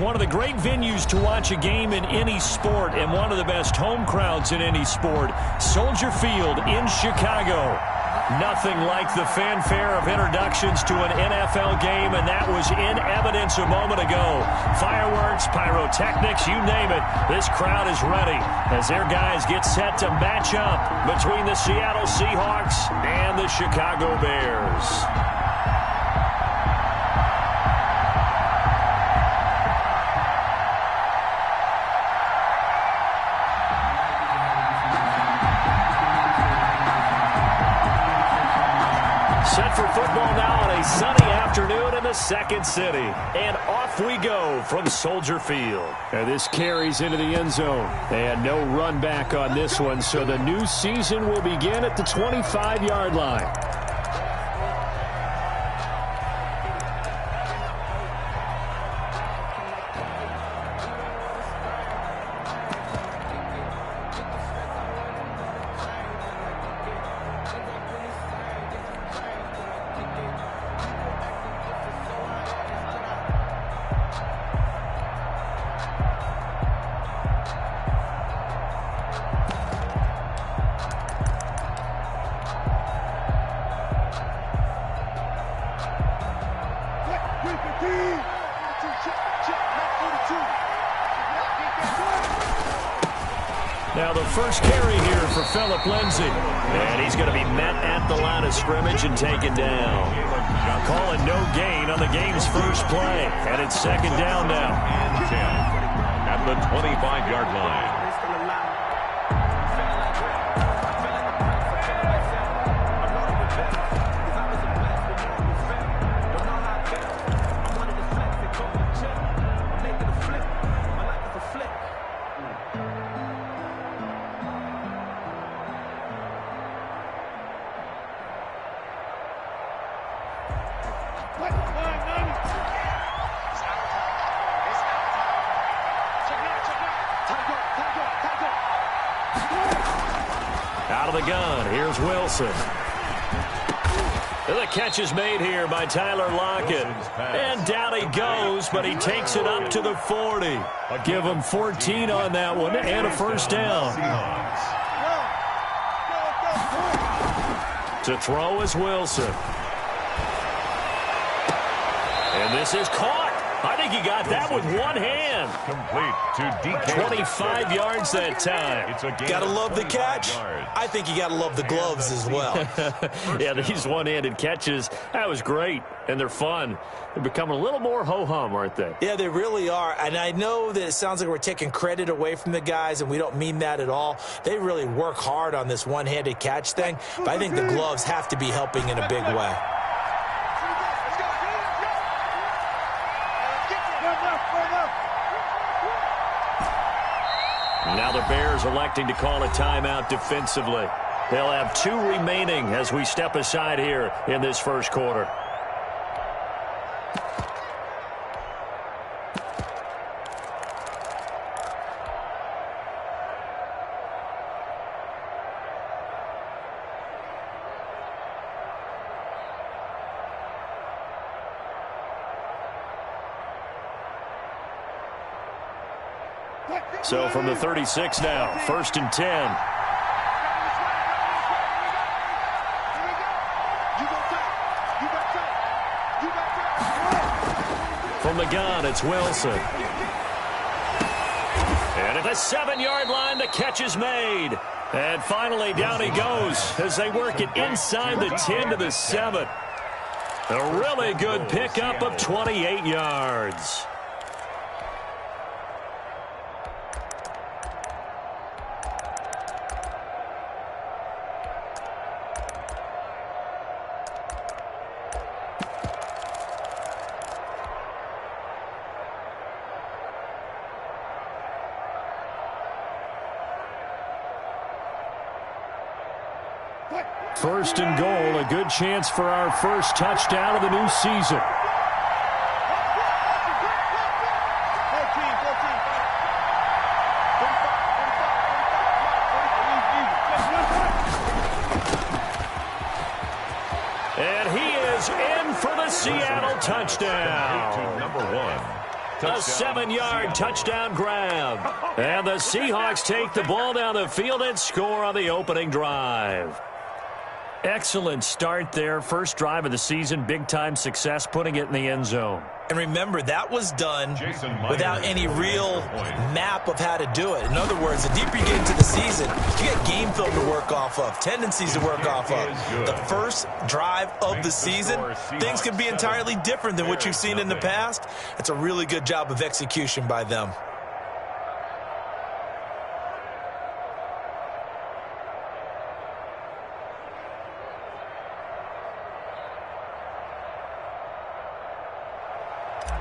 One of the great venues to watch a game in any sport and one of the best home crowds in any sport, Soldier Field in Chicago. Nothing like the fanfare of introductions to an NFL game, and that was in evidence a moment ago. Fireworks, pyrotechnics, you name it. This crowd is ready as their guys get set to match up between the Seattle Seahawks and the Chicago Bears. Set for football now on a sunny afternoon in the second city. And off we go from Soldier Field. And this carries into the end zone. And no run back on this one, so the new season will begin at the 25-yard line. Now the first carry here for Phillip Lindsay. And he's going to be met at the line of scrimmage and taken down. Calling no gain on the game's first play. And it's second down now. And 10 at the 25-yard line. Out of the gun, here's Wilson. The catch is made here by Tyler Lockett. And down he goes, but he takes it up to the 40. Give him 14 on that one and a first down. To throw is Wilson. And this is caught. I think he got that with one hand. Complete to DK. 25 yards that time. Gotta love the catch. I think you gotta love the gloves as well. Yeah, these one-handed catches, that was great, and they're fun. They're becoming a little more ho-hum, aren't they? Yeah, they really are, and I know that it sounds like we're taking credit away from the guys, and we don't mean that at all. They really work hard on this one-handed catch thing, but I think the gloves have to be helping in a big way. Now the Bears electing to call a timeout defensively. They'll have 2 remaining as we step aside here in this first quarter. So from the 36 now, 1st and 10. From the gun, it's Wilson. And at the 7-yard line, the catch is made. And finally, down he goes as they work it inside the 10 to the 7. A really good pickup of 28 yards. First and goal, a good chance for our first touchdown of the new season. And he is in for the Seattle touchdown. To number 1. A 7-yard touchdown grab. And the Seahawks take the ball down the field and score on the opening drive. Excellent start there. First drive of the season. Big-time success, putting it in the end zone. And remember, that was done without any real map of how to do it. In other words, the deeper you get into the season, you get game film to work off of, tendencies to work off of. The first drive of the season, things can be entirely different than what you've seen in the past. It's a really good job of execution by them.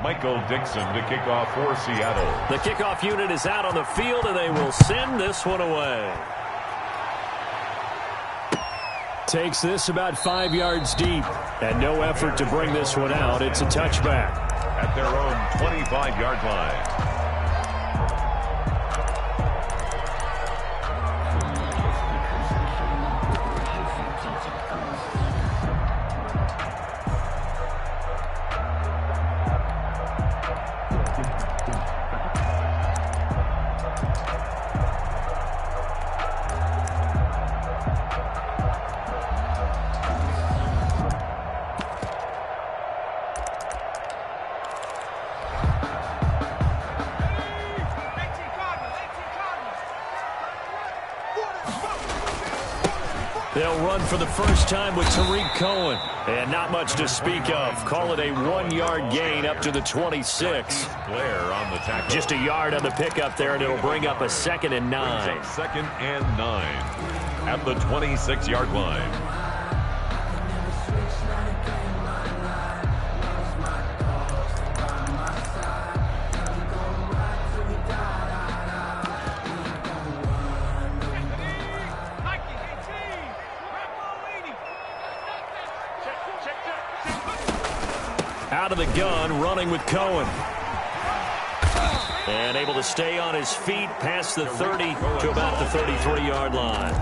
Michael Dixon to kick off for Seattle. The kickoff unit is out on the field, and they will send this one away. Takes this about 5 yards deep, and no effort to bring this one out. It's a touchback. At their own 25-yard line. They'll run for the first time with Tariq Cohen. And not much to speak of. Call it a 1-yard gain up to the 26. Blair on the tackle. Just a yard on the pickup there, and it'll bring up a 2nd and 9. 2nd and 9 at the 26-yard line. Out of the gun, running with Cohen. And able to stay on his feet past the 30 to about the 33-yard line.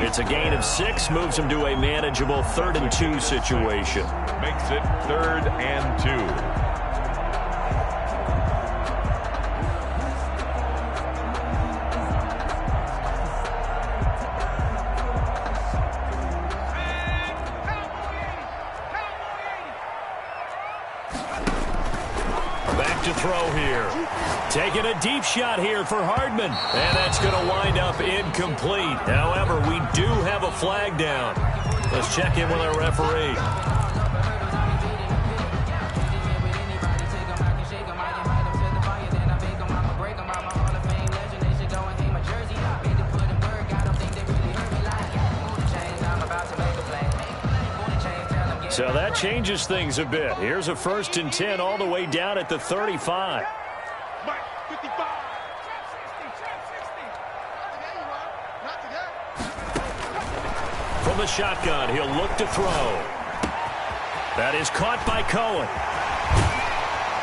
It's a gain of 6, moves him to a manageable 3rd and 2 situation. Makes it 3rd and 2. To throw here. Taking a deep shot here for Hardman. And that's going to wind up incomplete. However, we do have a flag down. Let's check in with our referee. So that changes things a bit. Here's a 1st and 10 all the way down at the 35. From the shotgun, he'll look to throw. That is caught by Cohen.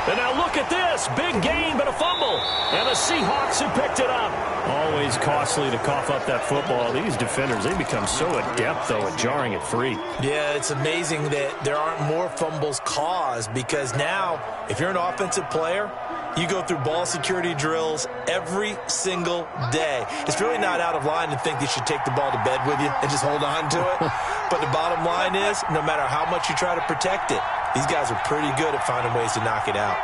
And now look at this. Big gain, but a fumble. And the Seahawks have picked it up. Always costly to cough up that football. These defenders, they become so adept, though, at jarring it free. Yeah, it's amazing that there aren't more fumbles caused, because now, if you're an offensive player, you go through ball security drills every single day. It's really not out of line to think you should take the ball to bed with you and just hold on to it. But the bottom line is, no matter how much you try to protect it, these guys are pretty good at finding ways to knock it out.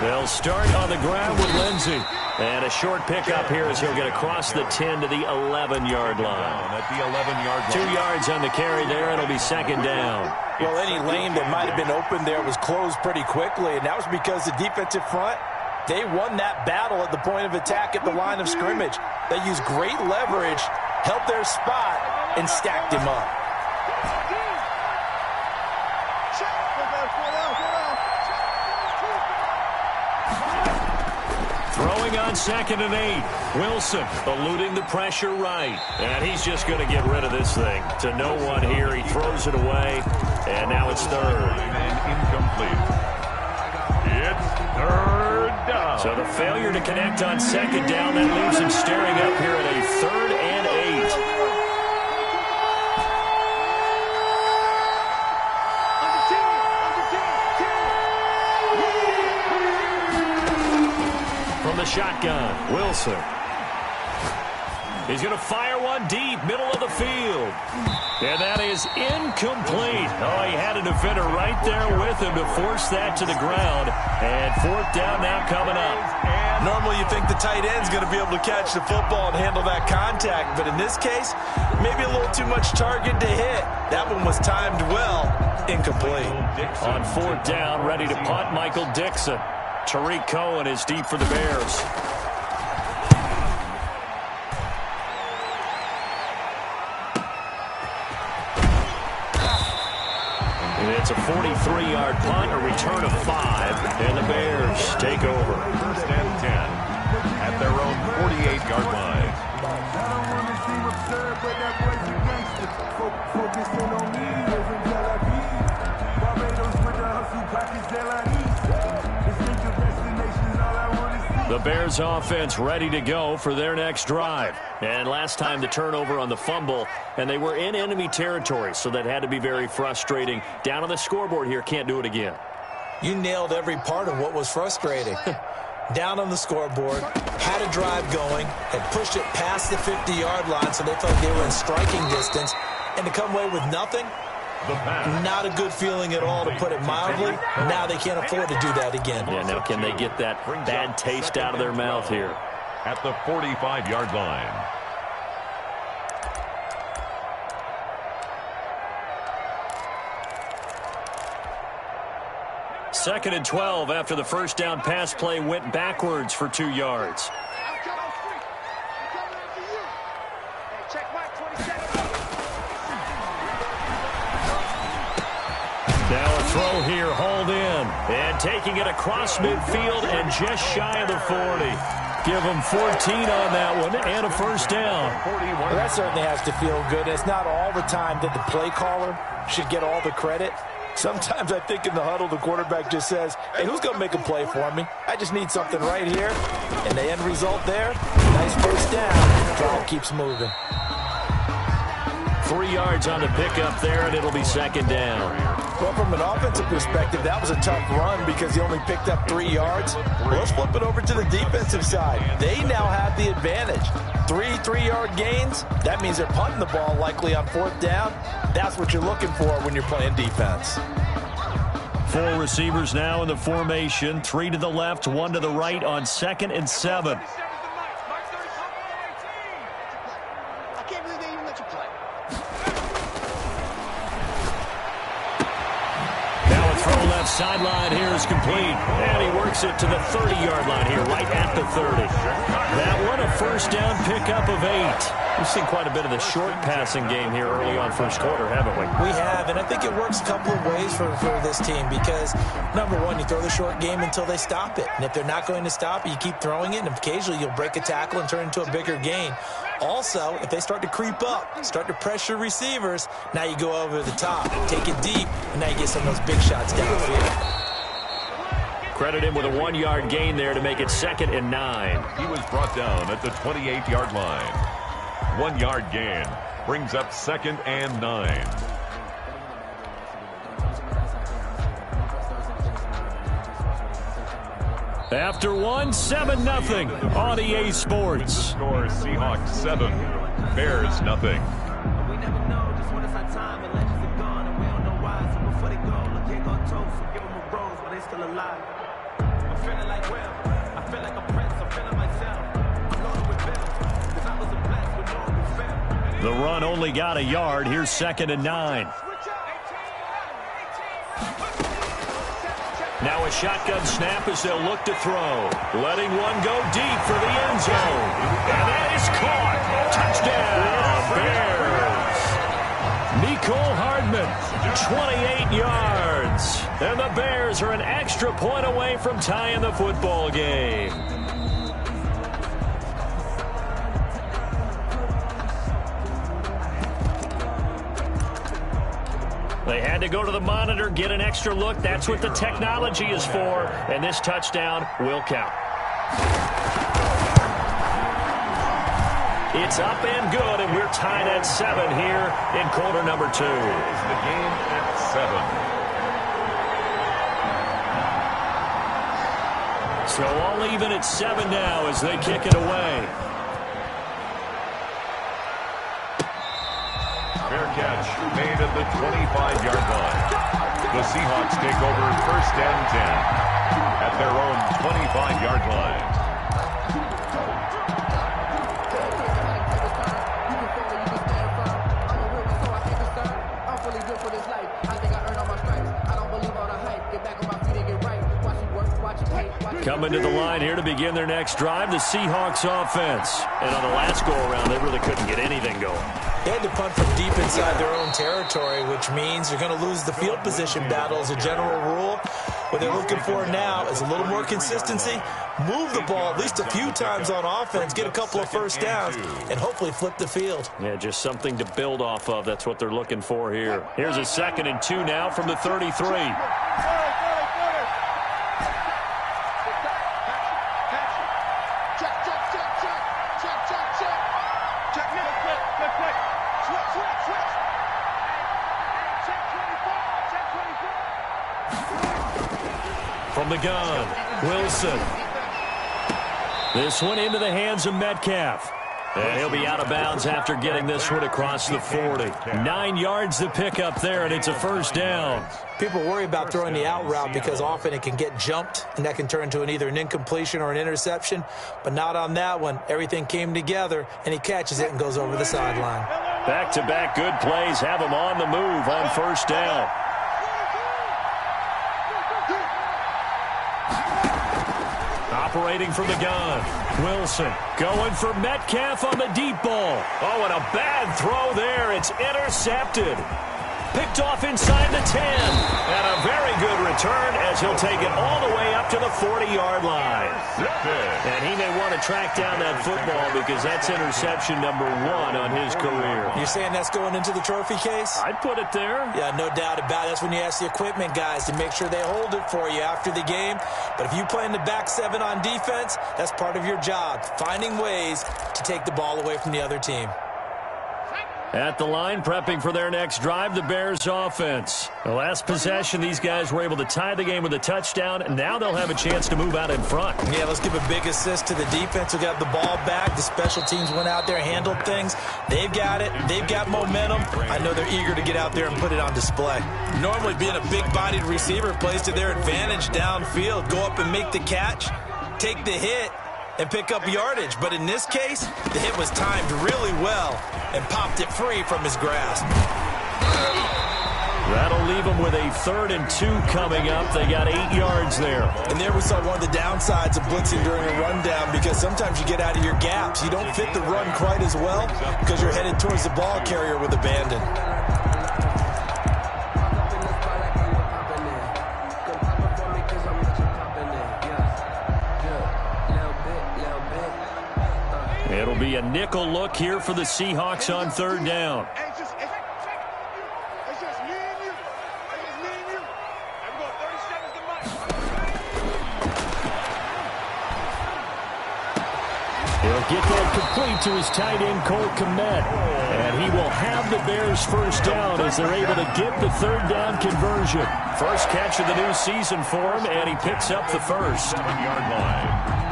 They'll start on the ground with Lindsey. And a short pickup here as he'll get across the 10 to the 11-yard line. At the 11-yard line. 2 yards on the carry there, and it'll be 2nd down. Well, any lane that might have been open there was closed pretty quickly, and that was because the defensive front, they won that battle at the point of attack at the line of scrimmage. They used great leverage, held their spot, and stacked him up. Throwing on 2nd and 8. Wilson eluding the pressure right. And he's just going to get rid of this thing. To no one here. He throws it away. And now it's 3rd. And incomplete. It's 3rd down. So the failure to connect on 2nd down, that leaves him staring up here at a 3rd and 8. shotgun. Wilson. He's going to fire one deep, middle of the field. And that is incomplete. Oh, he had a defender right there with him to force that to the ground. And fourth down now coming up. Normally you think the tight end's going to be able to catch the football and handle that contact. But in this case, maybe a little too much target to hit. That one was timed well. Incomplete. On fourth down, ready to punt, Michael Dixon. Tariq Cohen is deep for the Bears. It's a 43-yard punt, a return of 5, and the Bears take over. First and 10 at their own 48-yard line. The Bears offense ready to go for their next drive. And last time the turnover on the fumble, and they were in enemy territory, so that had to be very frustrating. Down on the scoreboard here, can't do it again. You nailed every part of what was frustrating. Down on the scoreboard, had a drive going, had pushed it past the 50-yard line, so they felt they were in striking distance, and to come away with nothing, not a good feeling at all, to put it mildly. Now they can't afford to do that again. Yeah, now can they get that bad taste out of their mouth here? At the 45-yard line. Second and 12 after the first down pass play went backwards for 2 yards. Now a throw here, hauled in. And taking it across midfield and just shy of the 40. Give them 14 on that one and a first down. Well, that certainly has to feel good. It's not all the time that the play caller should get all the credit. Sometimes I think in the huddle, the quarterback just says, hey, who's going to make a play for me? I just need something right here. And the end result there, nice first down. Drive keeps moving. 3 yards on the pickup there, and it'll be second down. Well, from an offensive perspective, that was a tough run because he only picked up 3 yards. Well, let's flip it over to the defensive side. They now have the advantage. 3-3-yard gains, that means they're punting the ball likely on fourth down. That's what you're looking for when you're playing defense. 4 receivers now in the formation. 3 to the left, 1 to the right on 2nd and 7. Sideline here is complete, and he works it to the 30-yard line here, right at the 30. That one, a first down pickup of 8. We've seen quite a bit of the short passing game here early on first quarter, haven't we? We have, and I think it works a couple of ways for this team because, number one, you throw the short game until they stop it. And if they're not going to stop it, you keep throwing it, and occasionally you'll break a tackle and turn it into a bigger gain. Also, if they start to creep up, start to pressure receivers, now you go over the top, take it deep, and now you get some of those big shots downfield. Credit him with a 1-yard gain there to make it 2nd and 9. He was brought down at the 28-yard line. 1-yard gain brings up 2nd and 9. After 1, 7-0 on EA Sports. Score Seahawks 7, Bears nothing. We never know just when it's our time and legends are gone and we don't know why. So before they go, look here, go toast and give them a rose while they still alive. I'm feeling like Will. I feel like a prince. I'm feeling myself. I'm loaded with bills because I was a blessed with no one fail. The run only got a yard. Here's 2nd and 9. Now a shotgun snap as they'll look to throw. Letting one go deep for the end zone. And that is caught. Touchdown, Bears. Nicole Hardman, 28 yards. And the Bears are an extra point away from tying the football game. They had to go to the monitor, get an extra look. That's what the technology is for. And this touchdown will count. It's up and good, and we're tied at 7 here in quarter number 2. The game at 7. So all even at 7 now as they kick it away. Fair catch made at the 25-yard line. The Seahawks take over 1st and 10 at their own 25-yard line. Coming to the line here to begin their next drive, the Seahawks offense. And on the last go-around, they really couldn't get anything going. They had to punt from deep inside their own territory, which means you're going to lose the field position battle as a general rule. What they're looking for now is a little more consistency, move the ball at least a few times on offense, get a couple of first downs, and hopefully flip the field. Yeah, just something to build off of. That's what they're looking for here. Here's a 2nd and 2 now from the 33. From the gun, Wilson. This one into the hands of Metcalf. And he'll be out of bounds after getting this one across the 40. 9 yards to pick up there, and it's a 1st down. People worry about throwing the out route because often it can get jumped, and that can turn into either an incompletion or an interception. But not on that one. Everything came together, and he catches it and goes over the sideline. Back-to-back good plays have him on the move on 1st down. Operating from the gun, Wilson going for Metcalf on the deep ball. Oh, and a bad throw there. It's intercepted. Picked off inside the 10. And a very good return as he'll take it all the way up to the 40-yard line. And he may want to track down that football because that's interception number 1 on his career. You're saying that's going into the trophy case? I'd put it there. Yeah, no doubt about it. That's when you ask the equipment guys to make sure they hold it for you after the game. But if you play in the back 7 on defense, that's part of your job, finding ways to take the ball away from the other team. At the line, prepping for their next drive, the Bears offense. The last possession, these guys were able to tie the game with a touchdown, and now they'll have a chance to move out in front. Yeah, let's give a big assist to the defense who got the ball back. The special teams went out there, handled things. They've got it. They've got momentum. I know they're eager to get out there and put it on display. Normally, being a big-bodied receiver plays to their advantage downfield. Go up and make the catch, take the hit, and pick up yardage. But in this case, the hit was timed really well and popped it free from his grasp. That'll leave them with a 3rd and 2 coming up. They got 8 yards there. And there we saw one of the downsides of blitzing during a rundown because sometimes you get out of your gaps. You don't fit the run quite as well because you're headed towards the ball carrier with abandon. It'll be a nickel look here for the Seahawks on 3rd down. He'll get that complete to his tight end, Cole Kmet. And he will have the Bears 1st down as they're able to get the 3rd down conversion. First catch of the new season for him, and he picks up the 1st. 1-yard line.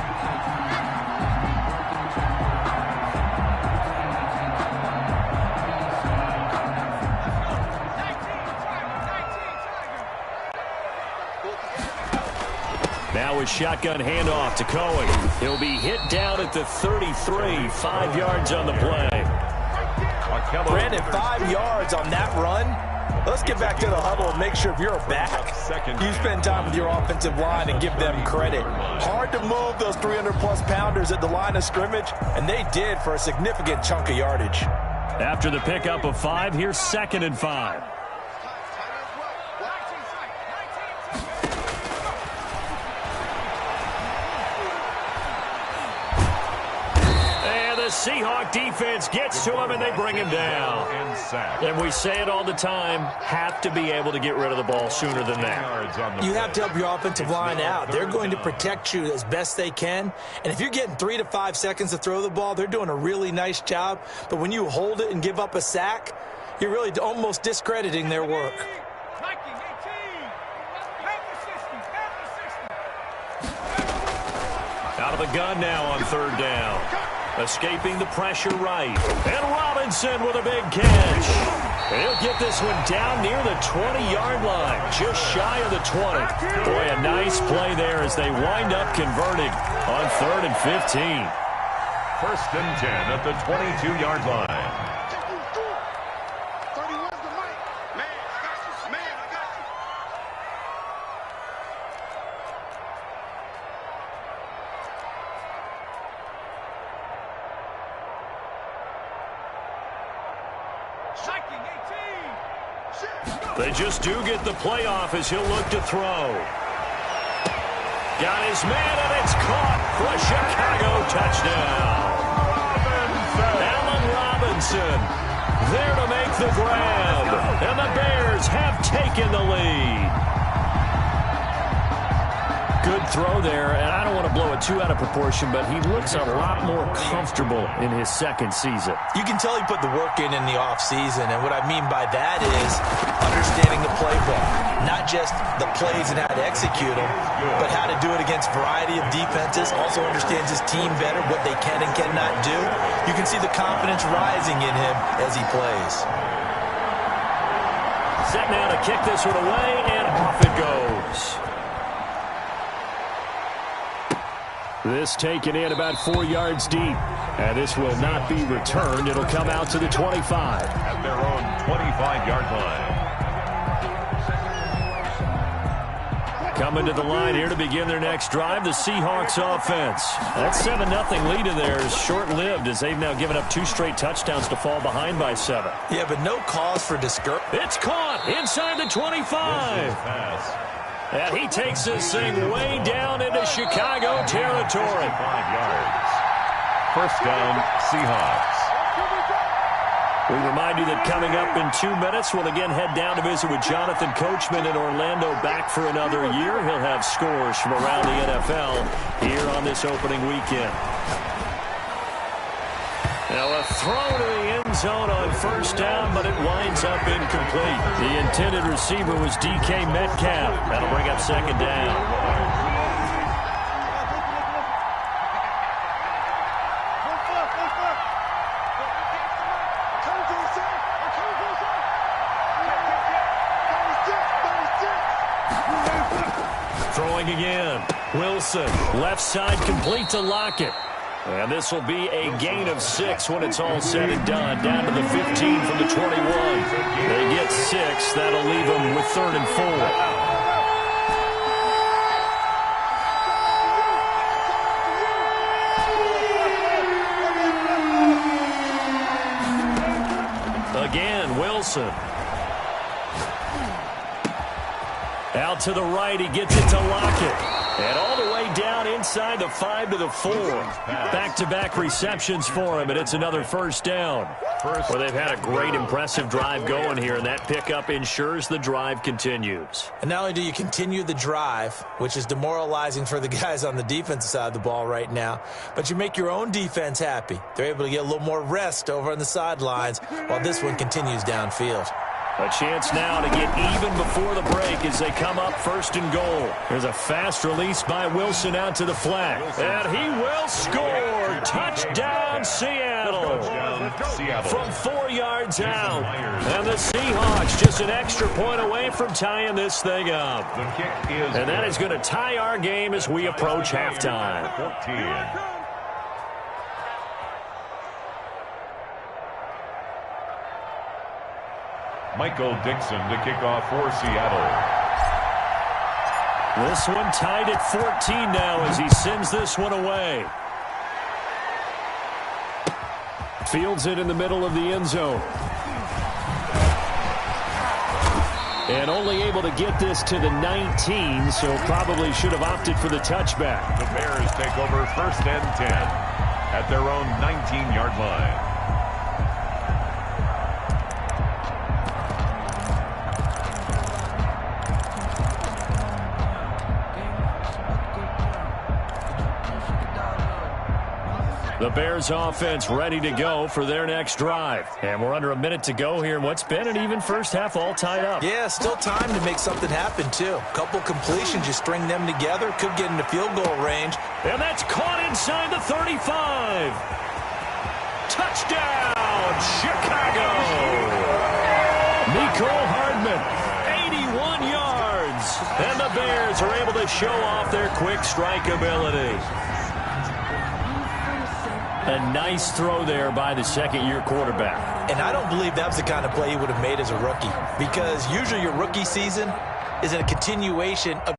Now a shotgun handoff to Cohen. He'll be hit down at the 33, 5 yards on the play. Brandon, 5 yards on that run. Let's get back to the huddle and make sure if you're a back, you spend time with your offensive line and give them credit. Hard to move those 300-plus pounders at the line of scrimmage, and they did for a significant chunk of yardage. After the pickup of 5, here's 2nd and 5. The Seahawk defense gets to him, and they bring him down. And we say it all the time, have to be able to get rid of the ball sooner than that. You have to help your offensive line out. They're going to protect you as best they can. And if you're getting 3 to 5 seconds to throw the ball, they're doing a really nice job. But when you hold it and give up a sack, you're really almost discrediting their work. Out of the gun now on third down. Escaping the pressure right. And Robinson with a big catch. He'll get this one down near the 20-yard line, just shy of the 20. Boy, a nice play there as they wind up converting on 3rd and 15. 1st and 10 at the 22-yard line. They just do get the playoff as he'll look to throw. Got his man, and it's caught for a Chicago touchdown. Allen Robinson there to make the grab. And the Bears have taken the lead. Good throw there, and I don't want to blow it too out of proportion, but he looks a lot more comfortable in his 2nd season. You can tell he put the work in the offseason, and what I mean by that is understanding the playbook. Not just the plays and how to execute them, but how to do it against a variety of defenses. Also understands his team better, what they can and cannot do. You can see the confidence rising in him as he plays. Set now to kick this one away, and off it goes. This taken in about 4 yards deep. And this will not be returned. It'll come out to the 25. At their own 25-yard line. Coming to the line here to begin their next drive, the Seahawks offense. That 7-0 lead of theirs is short-lived as they've now given up 2 straight touchdowns to fall behind by 7. Yeah, but no cause for discouragement. It's caught inside the 25. And he takes this thing way down into Chicago territory. 5 yards. 1st down, Seahawks. We remind you that coming up in 2 minutes, we'll again head down to visit with Jonathan Coachman in Orlando, back for another year. He'll have scores from around the NFL here on this opening weekend. Now a throw to the end zone on 1st down, but it winds up incomplete. The intended receiver was DK Metcalf. That'll bring up 2nd down. Throwing again. Wilson, left side complete to Lockett. And this will be a gain of 6 when it's all said and done. Down to the 15 from the 21. They get 6. That'll leave them with 3rd and 4. Again, Wilson. Out to the right, he gets it to Lockett. And all the way down inside the 5 to the 4. Back-to-back receptions for him, and it's another 1st down. Well, they've had a great, impressive drive going here, and that pickup ensures the drive continues. And not only do you continue the drive, which is demoralizing for the guys on the defensive side of the ball right now, but you make your own defense happy. They're able to get a little more rest over on the sidelines while this one continues downfield. A chance now to get even before the break as they come up 1st and goal. There's a fast release by Wilson out to the flat. And he will score. Touchdown, Seattle. From 4 yards out. And the Seahawks just an extra point away from tying this thing up. And that is going to tie our game as we approach halftime. 14. Michael Dixon to kick off for Seattle. This one tied at 14 now as he sends this one away. Fields it in the middle of the end zone. And only able to get this to the 19, so probably should have opted for the touchback. The Bears take over 1st and 10 at their own 19-yard line. The Bears offense ready to go for their next drive. And we're under a minute to go here. What's been an even first half all tied up. Yeah, still time to make something happen, too. Couple completions, you string them together, could get into field goal range. And that's caught inside the 35. Touchdown, Chicago. Nicole Hardman, 81 yards. And the Bears are able to show off their quick strike ability. A nice throw there by the second-year quarterback. And I don't believe that was the kind of play he would have made as a rookie, because usually your rookie season is a continuation of